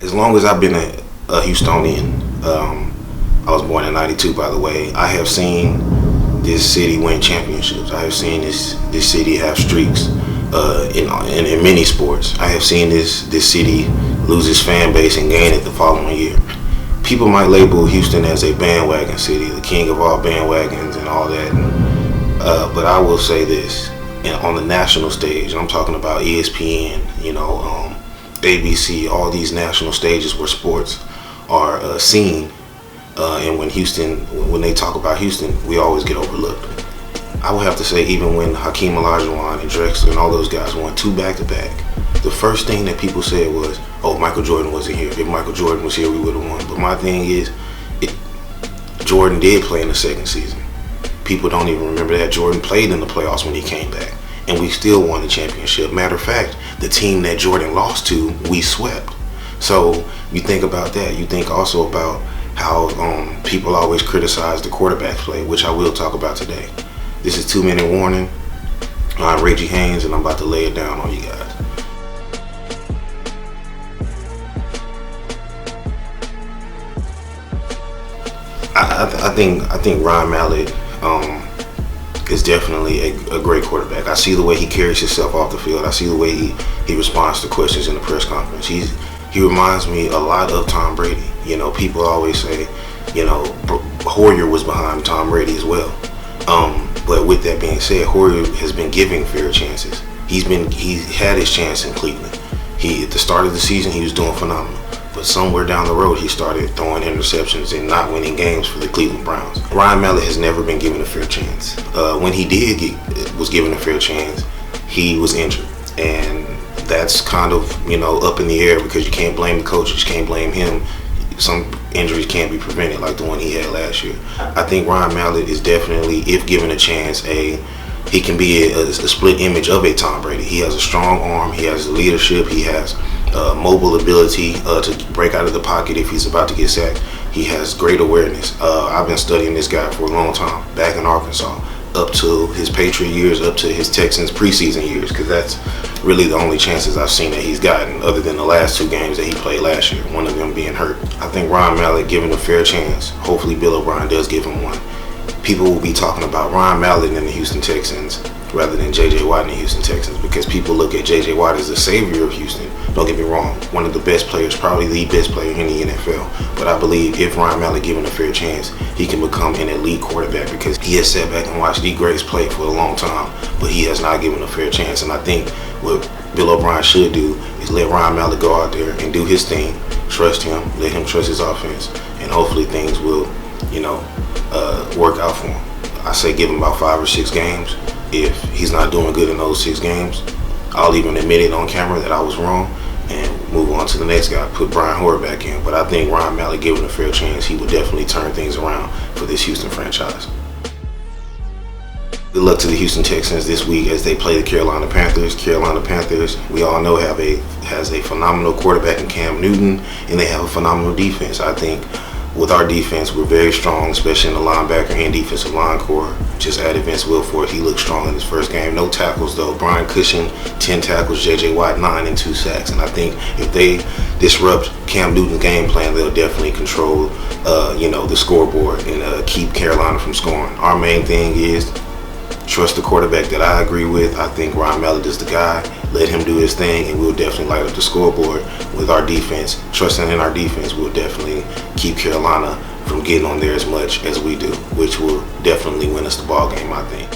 As long as I've been a Houstonian, I was born in '92, by the way. I have seen this city win championships. I have seen this city have streaks in many sports. I have seen this city lose its fan base and gain it the following year. People might label Houston as a bandwagon city, the king of all bandwagons and all that. But I will say this, on the national stage, I'm talking about ESPN, ABC, all these national stages where sports are seen. And when they talk about Houston, we always get overlooked. I would have to say, even when Hakeem Olajuwon and Drexler and all those guys won 2 back-to-back, the first thing that people said was, oh, Michael Jordan wasn't here. If Michael Jordan was here, we would have won. But my thing is, Jordan did play in the second season. People don't even remember that Jordan played in the playoffs when he came back. And we still won the championship. Matter of fact, the team that Jordan lost to, we swept. So you think about that. You think also about how people always criticize the quarterback play, which I will talk about today. This is 2-minute warning. I'm Reggie Haynes, and I'm about to lay it down on you guys. I think Ryan Mallett is definitely a great quarterback. I see the way he carries himself off the field. I see the way he responds to questions in the press conference. He reminds me a lot of Tom Brady. People always say, Hoyer was behind Tom Brady as well. But with that being said, Hoyer has been giving fair chances. He had his chance in Cleveland. At the start of the season, he was doing phenomenal. But somewhere down the road, he started throwing interceptions and not winning games for the Cleveland Browns. Ryan Mallett has never been given a fair chance. When he was given a fair chance, he was injured. And that's kind of, up in the air because you can't blame the coach, you can't blame him. Some injuries can't be prevented like the one he had last year. I think Ryan Mallett is definitely, if given a chance, he can be a split image of a Tom Brady. He has a strong arm, he has leadership, he has mobile ability to break out of the pocket if he's about to get sacked. He has great awareness. I've been studying this guy for a long time, back in Arkansas, up to his Patriot years, up to his Texans preseason years, because that's really the only chances I've seen that he's gotten, other than the last 2 games that he played last year, one of them being hurt. I think Ryan Mallett, given a fair chance, hopefully Bill O'Brien does give him one, people will be talking about Ryan Mallett and the Houston Texans rather than J.J. Watt and the Houston Texans, because people look at J.J. Watt as the savior of Houston. Don't get me wrong, one of the best players, probably the best player in the NFL. But I believe if Ryan Mallett given a fair chance, he can become an elite quarterback, because he has sat back and watched the greats play for a long time, but he has not given a fair chance. And I think what Bill O'Brien should do is let Ryan Mallett go out there and do his thing, trust him, let him trust his offense, and hopefully things will, work out for him. I say give him about 5 or 6 games. If he's not doing good in those 6 games, I'll even admit it on camera that I was wrong and move on to the next guy, put Brian Hoyer back in. But I think Ryan Mallett, given a fair chance, he will definitely turn things around for this Houston franchise. Good luck to the Houston Texans this week as they play the Carolina Panthers. Carolina Panthers, we all know, has a phenomenal quarterback in Cam Newton, and they have a phenomenal defense. I think with our defense, we're very strong, especially in the linebacker and defensive line core. Just added Vince Wilfork. He looked strong in his first game. No tackles, though. Brian Cushing, 10 tackles. J.J. Watt, 9 and 2 sacks. And I think if they disrupt Cam Newton's game plan, they'll definitely control, the scoreboard and keep Carolina from scoring. Our main thing is trust the quarterback that I agree with. I think Ryan Mallett is the guy. Let him do his thing, and we'll definitely light up the scoreboard with our defense. Trusting in our defense, we'll definitely keep Carolina from getting on there as much as we do, which will definitely win us the ball game, I think.